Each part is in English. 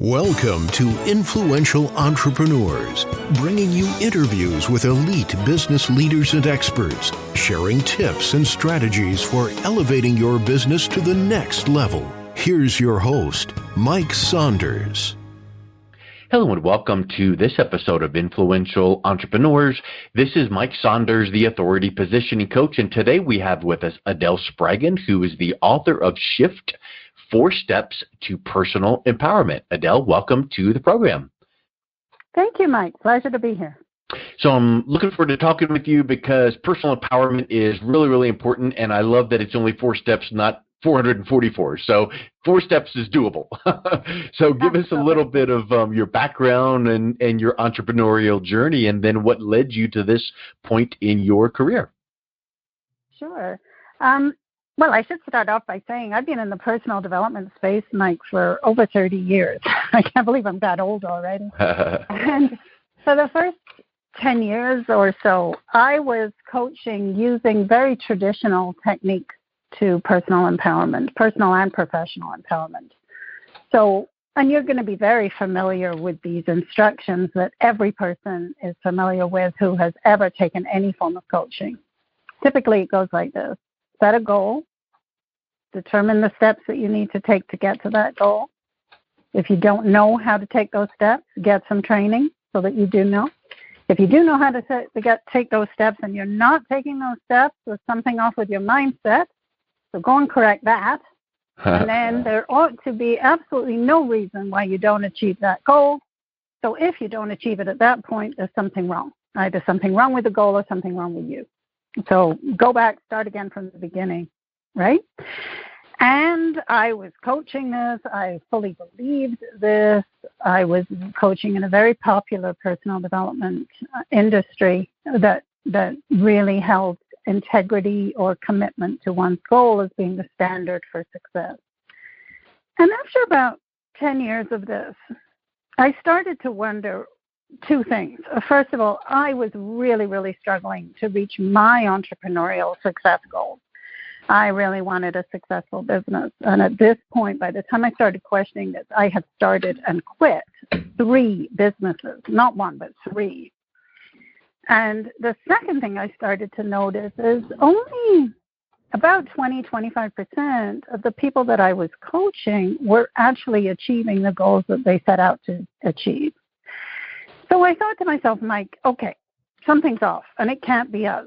Welcome to Influential Entrepreneurs, bringing you interviews with elite business leaders and experts, sharing tips and strategies for elevating your business to the next level. Here's your host, Mike Saunders. Hello and welcome to this episode of Influential Entrepreneurs. This is Mike Saunders, the Authority Positioning Coach, and today we have with us Adele Spraggon, who is the author of Shift, 4 Steps to Personal Empowerment. Adele, welcome to the program. Thank you, Mike. Pleasure to be here. So I'm looking forward to talking with you because personal empowerment is really, really important, and I love that it's only 4 steps, not 444. So 4 steps is doable. So give us a little bit of your background and your entrepreneurial journey, and then what led you to this point in your career. Sure. Well, I should start off by saying I've been in the personal development space, Mike, for over 30 years. I can't believe I'm that old already. And for the first 10 years or so, I was coaching using very traditional techniques to personal empowerment, personal and professional empowerment. So, and you're going to be very familiar with these instructions that every person is familiar with who has ever taken any form of coaching. Typically, it goes like this. Set a goal. Determine the steps that you need to take to get to that goal. If you don't know how to take those steps, get some training so that you do know. If you do know how to take those steps and you're not taking those steps, there's something off with your mindset. So go and correct that. And then there ought to be absolutely no reason why you don't achieve that goal. So if you don't achieve it at that point, there's something wrong. Either something wrong with the goal or something wrong with you. So go back, start again from the beginning, right? And I was coaching this. I fully believed this. I was coaching in a very popular personal development industry that really held integrity or commitment to one's goal as being the standard for success. And after about 10 years of this, I started to wonder 2 things. First of all, I was really, really struggling to reach my entrepreneurial success goals. I really wanted a successful business. And at this point, by the time I started questioning this, I had started and quit 3 businesses, not 1, but 3. And the second thing I started to notice is only about 20-25% of the people that I was coaching were actually achieving the goals that they set out to achieve. So I thought to myself, Mike, okay, something's off, and it can't be us.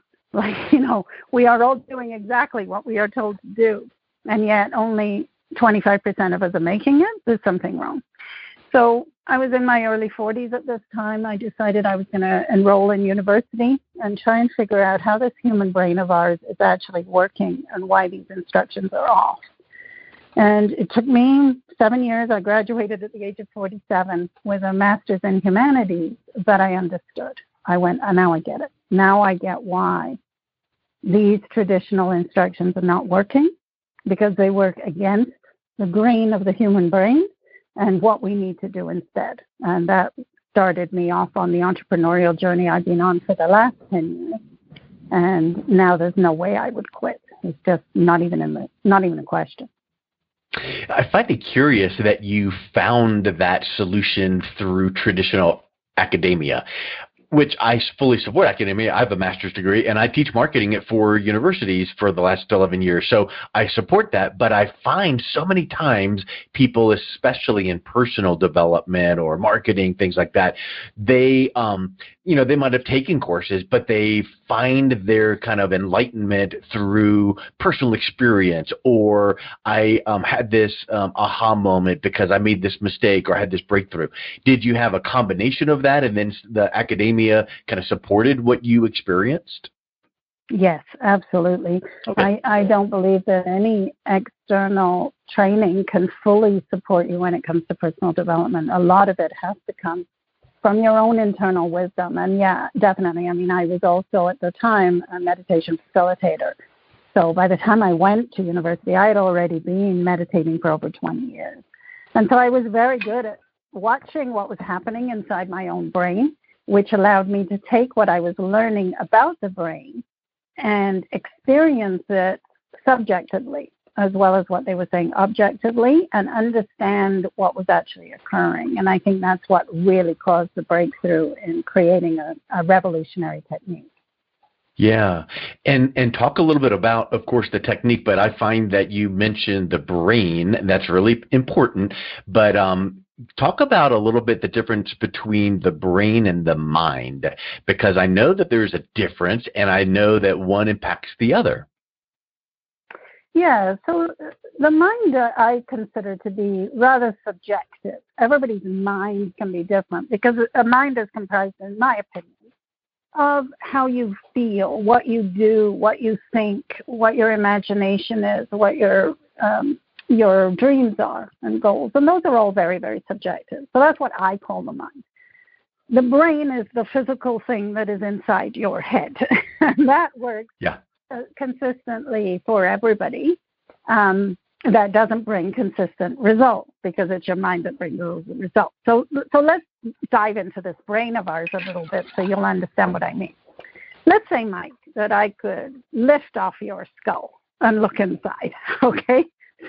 We are all doing exactly what we are told to do, and yet only 25% of us are making it. There's something wrong. So I was in my early 40s at this time. I decided I was going to enroll in university and try and figure out how this human brain of ours is actually working and why these instructions are off. And it took me 7 years. I graduated at the age of 47 with a master's in humanities, but I understood. I went, now I get it. Now I get why these traditional instructions are not working, because they work against the grain of the human brain and what we need to do instead. And that started me off on the entrepreneurial journey I've been on for the last 10 years. And now there's no way I would quit. It's just not even a question. I find it curious that you found that solution through traditional academia, which I fully support academia. I have a master's degree, and I teach marketing at 4 universities for the last 11 years. So I support that, but I find so many times people, especially in personal development or marketing, things like that, they might have taken courses, but they find their kind of enlightenment through personal experience, or I had this aha moment because I made this mistake or had this breakthrough. Did you have a combination of that, and then the academia kind of supported what you experienced? Yes, absolutely. Okay. I don't believe that any external training can fully support you when it comes to personal development. A lot of it has to come from your own internal wisdom. And yeah, definitely. I mean, I was also at the time a meditation facilitator. So by the time I went to university, I had already been meditating for over 20 years. And so I was very good at watching what was happening inside my own brain, which allowed me to take what I was learning about the brain and experience it subjectively. as well as what they were saying objectively and understand what was actually occurring. And I think that's what really caused the breakthrough in creating a revolutionary technique. Yeah. And talk a little bit about, of course, the technique, but I find that you mentioned the brain. That's really important. But talk about a little bit the difference between the brain and the mind, because I know that there's a difference, and I know that one impacts the other. Yeah, so the mind I consider to be rather subjective. Everybody's mind can be different because a mind is comprised, in my opinion, of how you feel, what you do, what you think, what your imagination is, what your dreams are and goals. And those are all very, very subjective. So that's what I call the mind. The brain is the physical thing that is inside your head. And that works consistently for everybody. That doesn't bring consistent results because it's your mind that brings those results. So let's dive into this brain of ours a little bit so you'll understand what I mean. Let's say, Mike, that I could lift off your skull and look inside, okay?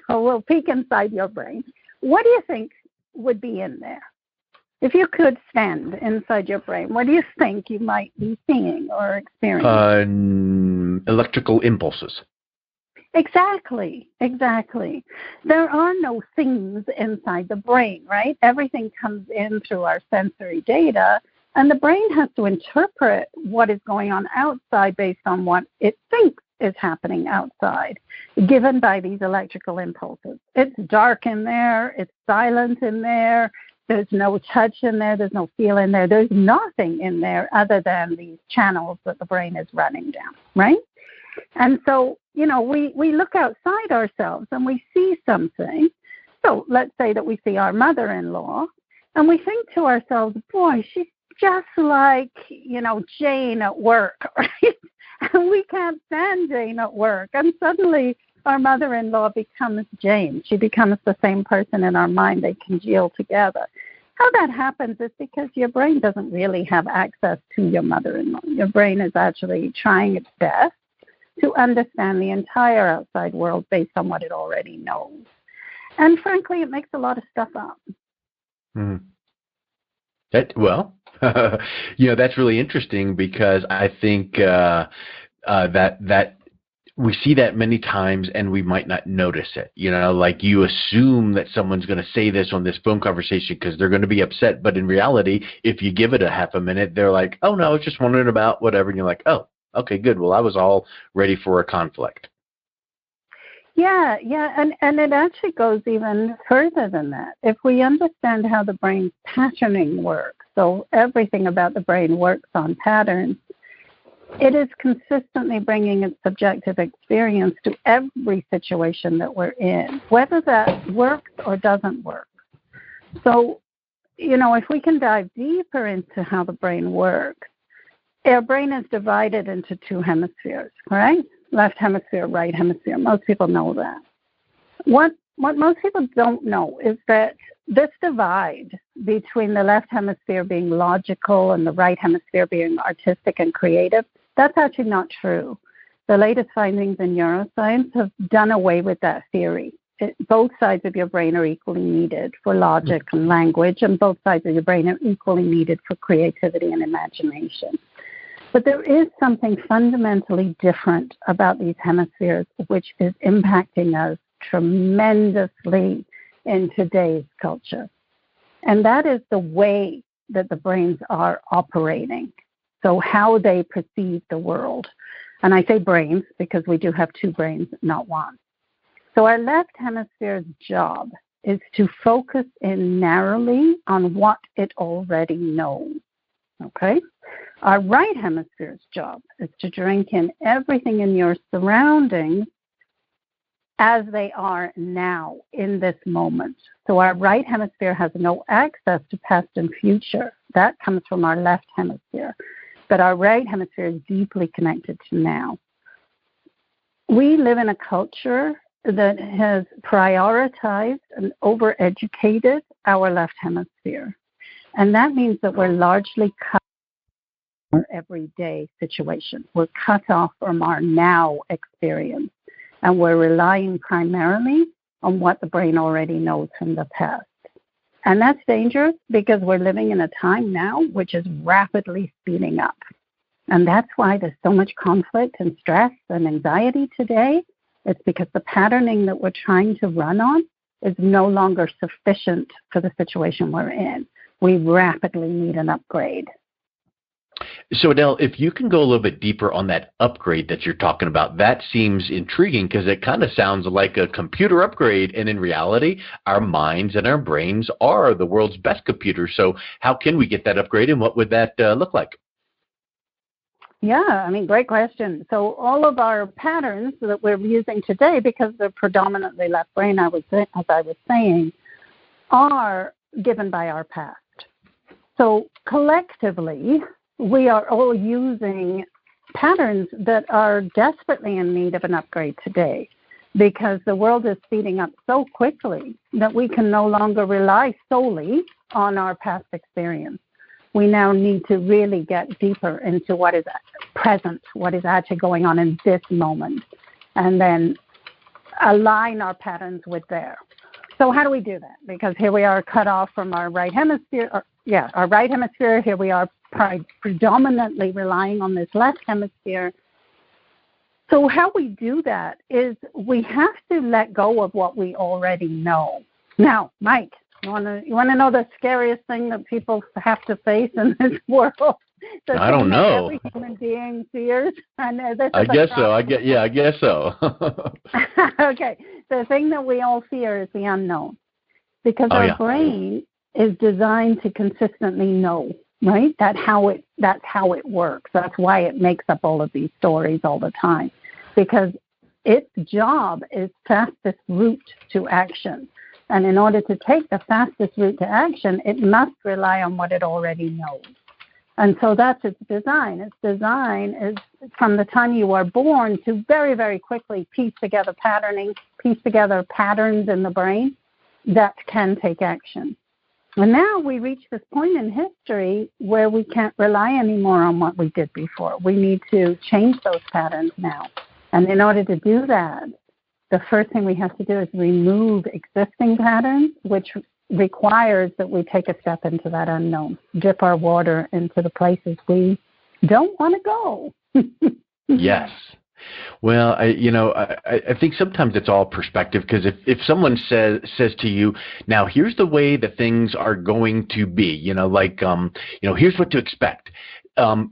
So we'll peek inside your brain. What do you think would be in there? If you could stand inside your brain, what do you think you might be seeing or experiencing? Electrical impulses. Exactly. There are no things inside the brain, right? Everything comes in through our sensory data, and the brain has to interpret what is going on outside based on what it thinks is happening outside, given by these electrical impulses. It's dark in there, it's silent in there, there's no touch in there, there's no feel in there, there's nothing in there other than these channels that the brain is running down, right? And so, we look outside ourselves and we see something. So let's say that we see our mother-in-law and we think to ourselves, boy, she's just like, Jane at work, right? And we can't stand Jane at work. And suddenly our mother-in-law becomes Jane. She becomes the same person in our mind. They congeal together. How that happens is because your brain doesn't really have access to your mother-in-law. Your brain is actually trying its best to understand the entire outside world based on what it already knows. And frankly, it makes a lot of stuff up. Mm-hmm. That's really interesting because I think that we see that many times and we might not notice it. Like you assume that someone's going to say this on this phone conversation because they're going to be upset. But in reality, if you give it a half a minute, they're like, oh, no, I was just wondering about whatever. And you're like, oh, okay, good. Well, I was all ready for a conflict. Yeah, and it actually goes even further than that. If we understand how the brain's patterning works, so everything about the brain works on patterns, it is consistently bringing its subjective experience to every situation that we're in, whether that works or doesn't work. So, if we can dive deeper into how the brain works, our brain is divided into two hemispheres, right? Left hemisphere, right hemisphere. Most people know that. What most people don't know is that this divide between the left hemisphere being logical and the right hemisphere being artistic and creative, that's actually not true. The latest findings in neuroscience have done away with that theory. Both sides of your brain are equally needed for logic and language, and both sides of your brain are equally needed for creativity and imagination. But there is something fundamentally different about these hemispheres, which is impacting us tremendously in today's culture. And that is the way that the brains are operating. So how they perceive the world. And I say brains because we do have two brains, not one. So our left hemisphere's job is to focus in narrowly on what it already knows. Okay? Our right hemisphere's job is to drink in everything in your surroundings as they are now in this moment. So our right hemisphere has no access to past and future. That comes from our left hemisphere. But our right hemisphere is deeply connected to now. We live in a culture that has prioritized and overeducated our left hemisphere. And that means that we're largely cut from our everyday situation. We're cut off from our now experience. And we're relying primarily on what the brain already knows from the past. And that's dangerous because we're living in a time now which is rapidly speeding up. And that's why there's so much conflict and stress and anxiety today. It's because the patterning that we're trying to run on is no longer sufficient for the situation we're in. We rapidly need an upgrade. So, Adele, if you can go a little bit deeper on that upgrade that you're talking about, that seems intriguing because it kind of sounds like a computer upgrade. And in reality, our minds and our brains are the world's best computers. So how can we get that upgrade, and what would that look like? Yeah, great question. So all of our patterns that we're using today, because they're predominantly left brain, as I was saying, are given by our past. So collectively, we are all using patterns that are desperately in need of an upgrade today, because the world is speeding up so quickly that we can no longer rely solely on our past experience. We now need to really get deeper into what is present, what is actually going on in this moment, and then align our patterns with there. So how do we do that? Because here we are cut off from our right hemisphere. Our right hemisphere. Here we are predominantly relying on this left hemisphere. So how we do that is we have to let go of what we already know. Now, Mike, you want to know the scariest thing that people have to face in this world? I don't know. Every human being fears. I guess so. I guess so. Okay. The thing that we all fear is the unknown, because our brain is designed to consistently know, right? That's how it works. That's why it makes up all of these stories all the time, because its job is fastest route to action. And in order to take the fastest route to action, it must rely on what it already knows. And so that's its design. Its design is from the time you are born to very, very quickly piece together patterns in the brain that can take action. And now we reach this point in history where we can't rely anymore on what we did before. We need to change those patterns now. And in order to do that, the first thing we have to do is remove existing patterns, which requires that we take a step into that unknown, dip our water into the places we don't want to go. Yes. Well, I think sometimes it's all perspective, because if someone says to you, now here's the way that things are going to be, here's what to expect,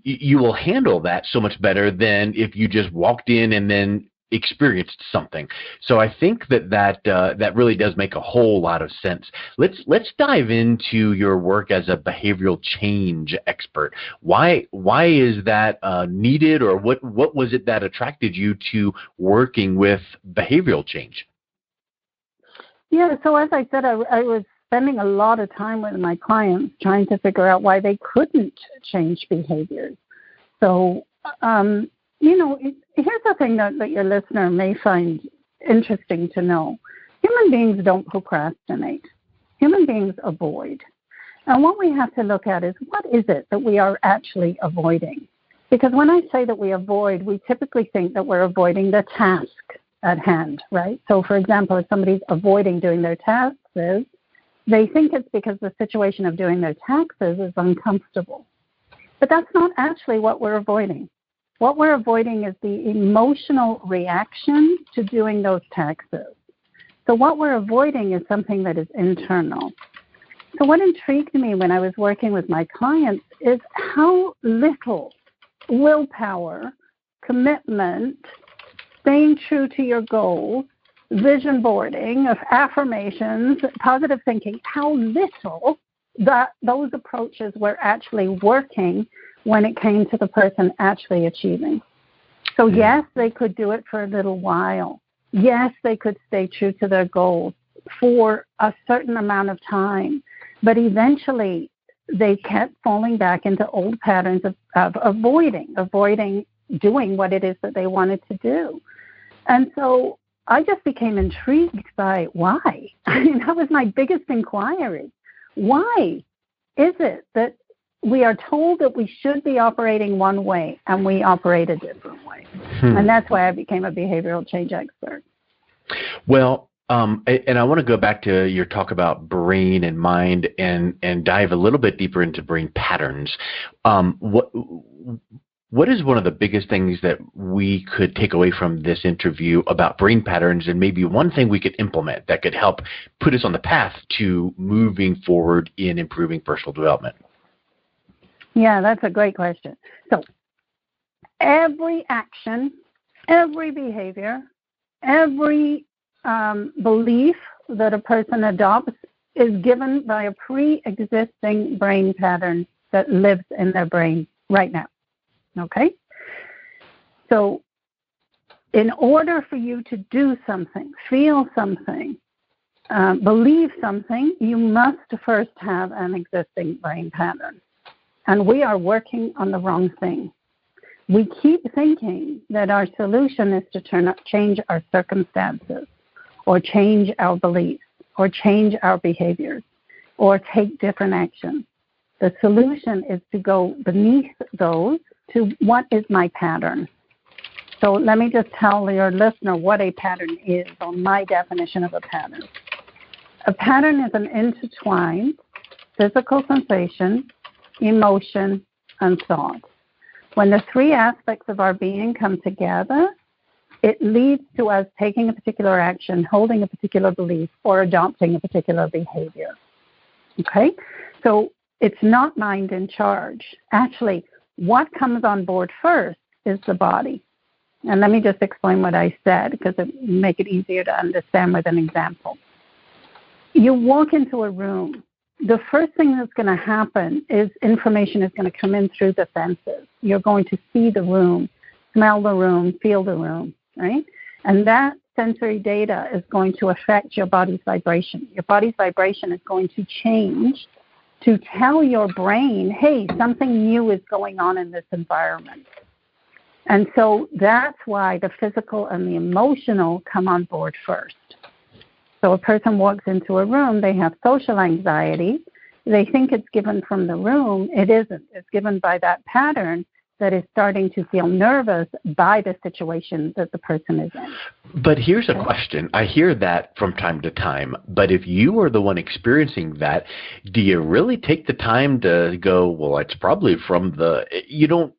you will handle that so much better than if you just walked in and then experienced something. So I think that really does make a whole lot of sense. Let's dive into your work as a behavioral change expert. Why is that needed, or what was it that attracted you to working with behavioral change? Yeah, so as I said, I was spending a lot of time with my clients trying to figure out why they couldn't change behaviors. So here's the thing that your listener may find interesting to know. Human beings don't procrastinate. Human beings avoid. And what we have to look at is, what is it that we are actually avoiding? Because when I say that we avoid, we typically think that we're avoiding the task at hand, right? So, for example, if somebody's avoiding doing their taxes, they think it's because the situation of doing their taxes is uncomfortable. But that's not actually what we're avoiding. What we're avoiding is the emotional reaction to doing those taxes. So what we're avoiding is something that is internal. So what intrigued me when I was working with my clients is how little willpower, commitment, staying true to your goals, vision boarding, of affirmations, positive thinking, how little those approaches were actually working when it came to the person actually achieving. So yes, they could do it for a little while. Yes, they could stay true to their goals for a certain amount of time. But eventually, they kept falling back into old patterns of avoiding doing what it is that they wanted to do. And so I just became intrigued by why. That was my biggest inquiry. Why is it that we are told that we should be operating one way and we operate a different way? And that's why I became a behavioral change expert. Well, and I want to go back to your talk about brain and mind and dive a little bit deeper into brain patterns. What is one of the biggest things that we could take away from this interview about brain patterns, and maybe one thing we could implement that could help put us on the path to moving forward in improving personal development? Yeah, that's a great question. So every action, every behavior, every belief that a person adopts is given by a pre-existing brain pattern that lives in their brain right now. Okay? So in order for you to do something, feel something, believe something, you must first have an existing brain pattern. And we are working on the wrong thing. We keep thinking that our solution is to change our circumstances, or change our beliefs, or change our behaviors, or take different actions. The solution is to go beneath those to what is my pattern. So let me just tell your listener what a pattern is, or my definition of a pattern. A pattern is an intertwined physical sensation, emotion, and thought. When the three aspects of our being come together, it leads to us taking a particular action, holding a particular belief, or adopting a particular behavior. Okay? So it's not mind in charge. Actually, what comes on board first is the body. And let me just explain what I said, because it will make it easier to understand with an example. You walk into a room. The first thing that's going to happen is information is going to come in through the senses. You're going to see the room, smell the room, feel the room, right? And that sensory data is going to affect your body's vibration. Your body's vibration is going to change to tell your brain, hey, something new is going on in this environment. And so that's why the physical and the emotional come on board first. So a person walks into a room, they have social anxiety. They think it's given from the room. It isn't. It's given by that pattern that is starting to feel nervous by the situation that the person is in. But here's a question. I hear that from time to time, but if you are the one experiencing that, do you really take the time to go, well, it's probably from the, you don't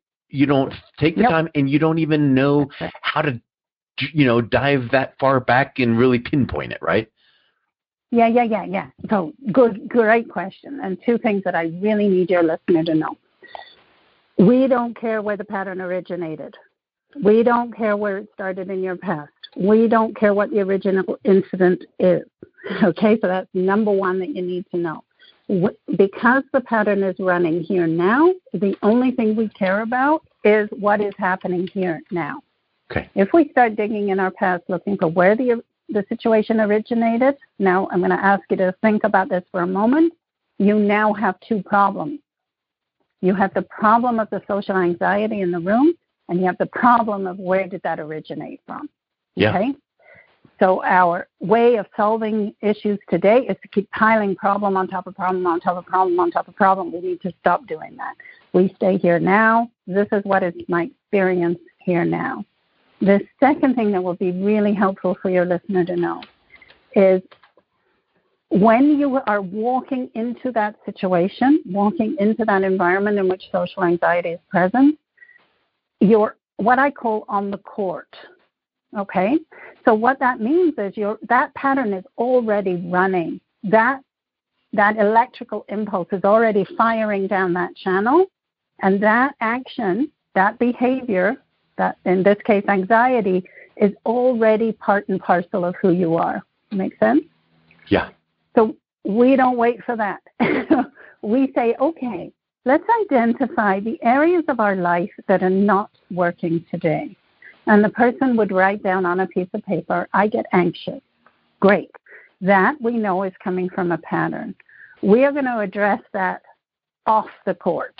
take the time, and you don't even know how to, dive that far back and really pinpoint it, right? Yeah. So great question. And two things that I really need your listener to know. We don't care where the pattern originated. We don't care where it started in your past. We don't care what the original incident is. Okay, so that's number one that you need to know. Because the pattern is running here now, the only thing we care about is what is happening here now. Okay. If we start digging in our past looking for where the situation originated, now I'm going to ask you to think about this for a moment. You now have two problems. You have the problem of the social anxiety in the room, and you have the problem of where did that originate from. Yeah. Okay? So our way of solving issues today is to keep piling problem on top of problem on top of problem on top of problem. We need to stop doing that. We stay here now. This is what is my experience here now. The second thing that will be really helpful for your listener to know is when you are walking into that situation, walking into that environment in which social anxiety is present, you're what I call on the court. Okay? So what that means is that pattern is already running. That electrical impulse is already firing down that channel, and that action, that behavior, that in this case anxiety, is already part and parcel of who you are. Make sense? Yeah. So we don't wait for that. We say, okay, let's identify the areas of our life that are not working today. And the person would write down on a piece of paper, I get anxious. Great. That we know is coming from a pattern. We are going to address that off the court.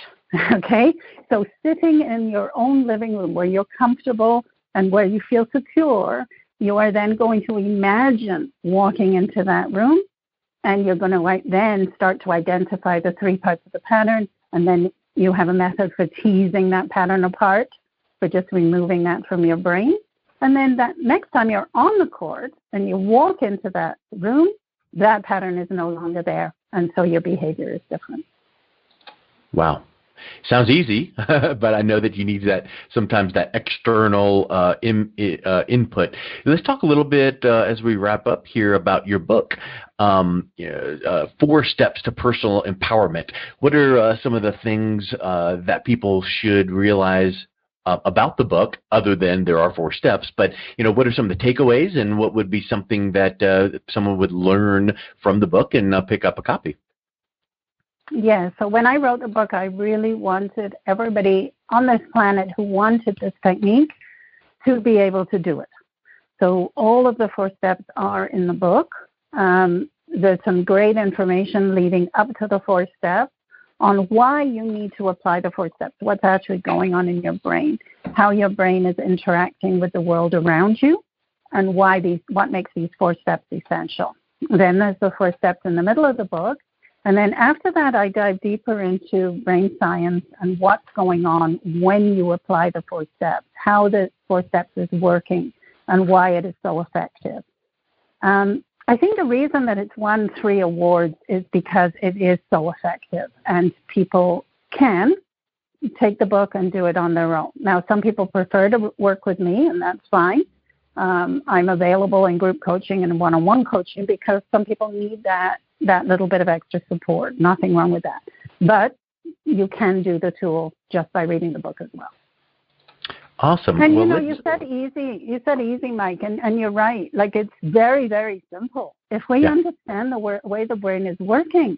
Okay? So sitting in your own living room where you're comfortable and where you feel secure, you are then going to imagine walking into that room, and you're going to then start to identify the three parts of the pattern, and then you have a method for teasing that pattern apart. for just removing that from your brain. And then that next time you're on the court and you walk into that room, that pattern is no longer there. And so your behavior is different. Wow. Sounds easy, but I know that you need that sometimes that external input. Let's talk a little bit as we wrap up here about your book, 4 Steps to Personal Empowerment. What are some of the things that people should realize about the book, other than there are 4 steps? But what are some of the takeaways, and what would be something that someone would learn from the book and pick up a copy? Yeah, so when I wrote the book, I really wanted everybody on this planet who wanted this technique to be able to do it. So all of the 4 steps are in the book. There's some great information leading up to the 4 steps on why you need to apply the 4 steps, what's actually going on in your brain, how your brain is interacting with the world around you, and what makes these 4 steps essential. Then there's the 4 steps in the middle of the book. And then after that, I dive deeper into brain science and what's going on when you apply the 4 steps, how the 4 steps is working, and why it is so effective. I think the reason that it's won 3 awards is because it is so effective, and people can take the book and do it on their own. Now, some people prefer to work with me, and that's fine. I'm available in group coaching and one-on-one coaching because some people need that little bit of extra support. Nothing wrong with that. But you can do the tool just by reading the book as well. Awesome. And you said easy, Mike, and you're right. Like, it's very, very simple. If we understand the way the brain is working,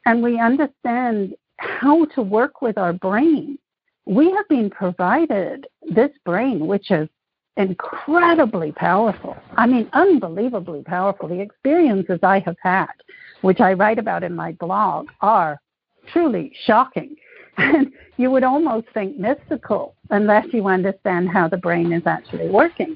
and we understand how to work with our brain, we have been provided this brain, which is incredibly powerful. I mean, unbelievably powerful. The experiences I have had, which I write about in my blog, are truly shocking. And you would almost think mystical unless you understand how the brain is actually working.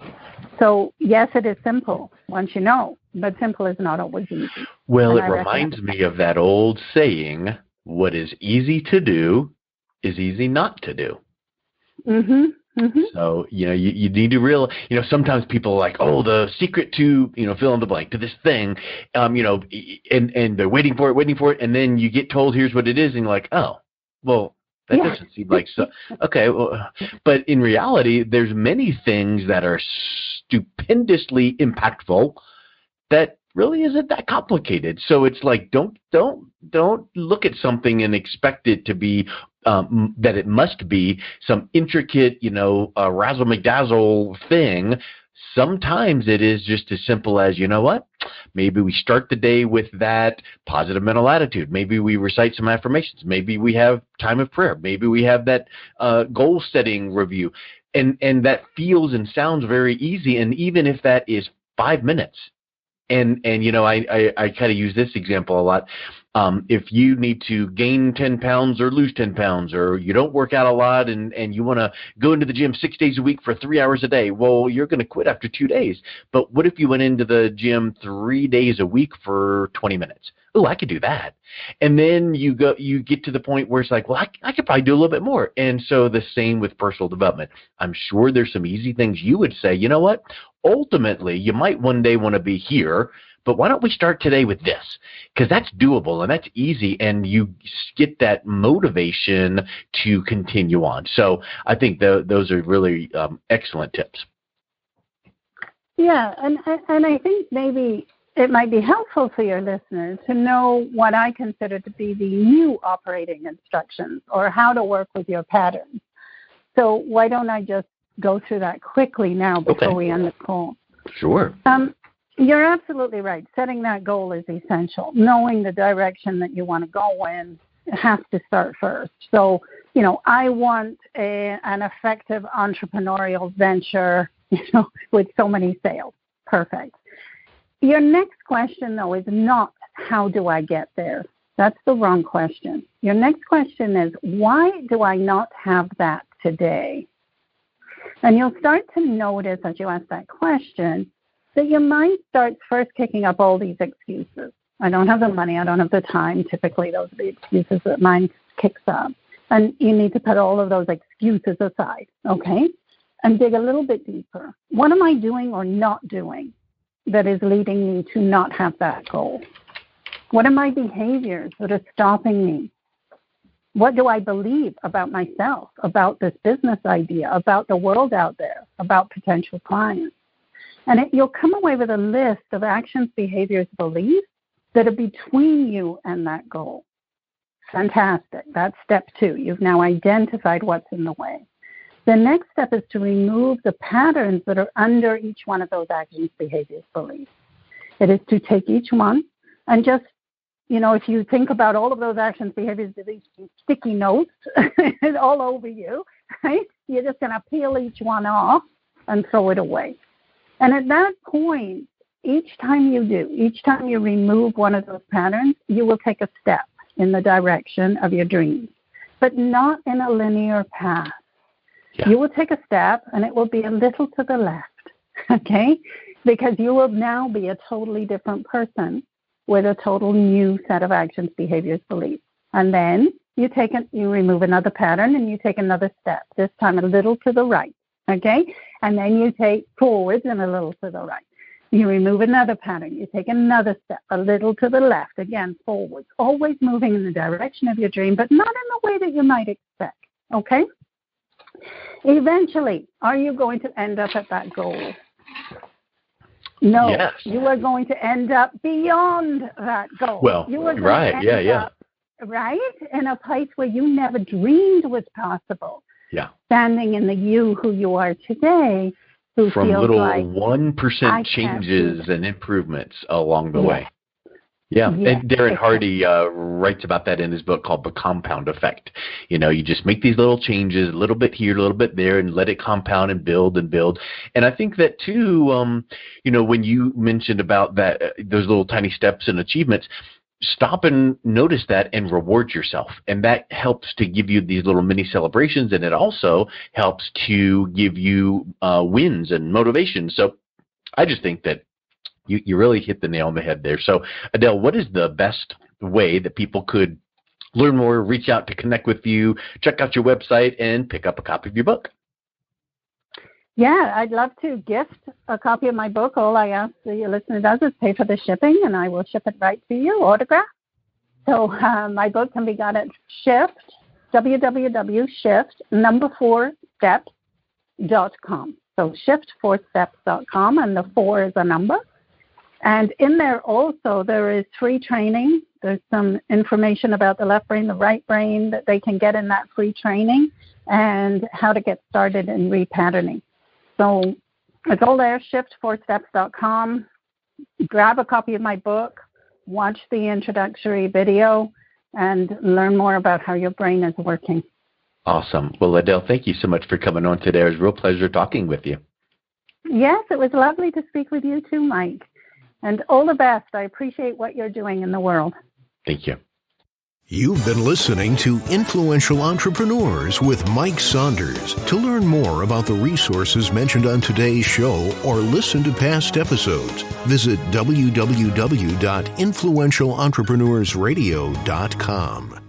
So, yes, it is simple once you know, but simple is not always easy. Well, it reminds me of that old saying, what is easy to do is easy not to do. Mm-hmm. Mm-hmm. So, you need to realize, sometimes people are like, oh, the secret to, fill in the blank, to this thing, and they're waiting for it. And then you get told, here's what it is. And you're like, oh, well, that doesn't seem like so. Okay. Well, but in reality, there's many things that are stupendously impactful that really isn't that complicated. So it's like, don't look at something and expect it to be that it must be some intricate, razzle-McDazzle thing. Sometimes it is just as simple as, maybe we start the day with that positive mental attitude. Maybe we recite some affirmations. Maybe we have time of prayer. Maybe we have that goal-setting review. And that feels and sounds very easy. And even if that is 5 minutes, and I kind of use this example a lot. If you need to gain 10 pounds or lose 10 pounds, or you don't work out a lot and you want to go into the gym 6 days a week for 3 hours a day, well, you're going to quit after 2 days. But what if you went into the gym 3 days a week for 20 minutes? Oh, I could do that. And then you get to the point where it's like, well, I could probably do a little bit more. And so the same with personal development. I'm sure there's some easy things you would say, you know what? Ultimately, you might one day want to be here, but why don't we start today with this? Because that's doable and that's easy, and you get that motivation to continue on. So I think those are really excellent tips. Yeah, and I think maybe it might be helpful for your listeners to know what I consider to be the new operating instructions, or how to work with your patterns. So why don't I just go through that quickly now before we end the call? Sure. You're absolutely right. Setting that goal is essential. Knowing the direction that you want to go in has to start first. So, I want an effective entrepreneurial venture, with so many sales. Perfect. Your next question, though, is not how do I get there? That's the wrong question. Your next question is, why do I not have that today? And you'll start to notice as you ask that question that your mind starts first kicking up all these excuses. I don't have the money. I don't have the time. Typically, those are the excuses that mind kicks up. And you need to put all of those excuses aside, okay? and dig a little bit deeper. What am I doing or not doing that is leading me to not have that goal? What are my behaviors that are stopping me? What do I believe about myself, about this business idea, about the world out there, about potential clients? And you'll come away with a list of actions, behaviors, beliefs that are between you and that goal. Fantastic. That's step 2. You've now identified what's in the way. The next step is to remove the patterns that are under each one of those actions, behaviors, beliefs. It is to take each one and just, if you think about all of those actions, behaviors, beliefs, sticky notes all over you, right? You're just going to peel each one off and throw it away. And at that point, each time you remove one of those patterns, you will take a step in the direction of your dreams, but not in a linear path. Yeah. You will take a step, and it will be a little to the left, okay? Because you will now be a totally different person with a total new set of actions, behaviors, beliefs. And then you remove another pattern, and you take another step, this time a little to the right, okay? And then you take forwards and a little to the right. You remove another pattern. You take another step, a little to the left, again, forwards, always moving in the direction of your dream, but not in the way that you might expect, okay? Eventually, are you going to end up at that goal? No, yes. You are going to end up beyond that goal. Well, you are right, up, right, in a place where you never dreamed was possible. Yeah. Standing in the you who you are today, who from feels little like 1% changes and improvements along the way. Yeah, and Darren Hardy writes about that in his book called The Compound Effect. You just make these little changes, a little bit here, a little bit there, and let it compound and build and build. And I think that too, when you mentioned about that, those little tiny steps and achievements, stop and notice that and reward yourself. And that helps to give you these little mini celebrations, and it also helps to give you wins and motivation. So I just think that you really hit the nail on the head there. So, Adele, what is the best way that people could learn more, reach out to connect with you, check out your website, and pick up a copy of your book? Yeah, I'd love to gift a copy of my book. All I ask the listener does is pay for the shipping, and I will ship it right to you, autograph. So my book can be got at Shift, www.shift4steps.com. So shift4steps.com, and the 4 is a number. And in there also, there is free training. There's some information about the left brain, the right brain that they can get in that free training, and how to get started in repatterning. So it's all there, shift4steps.com. Grab a copy of my book, watch the introductory video, and learn more about how your brain is working. Awesome. Well, Adele, thank you so much for coming on today. It was a real pleasure talking with you. Yes, it was lovely to speak with you too, Mike. And all the best. I appreciate what you're doing in the world. Thank you. You've been listening to Influential Entrepreneurs with Mike Saunders. To learn more about the resources mentioned on today's show or listen to past episodes, visit www.influentialentrepreneursradio.com.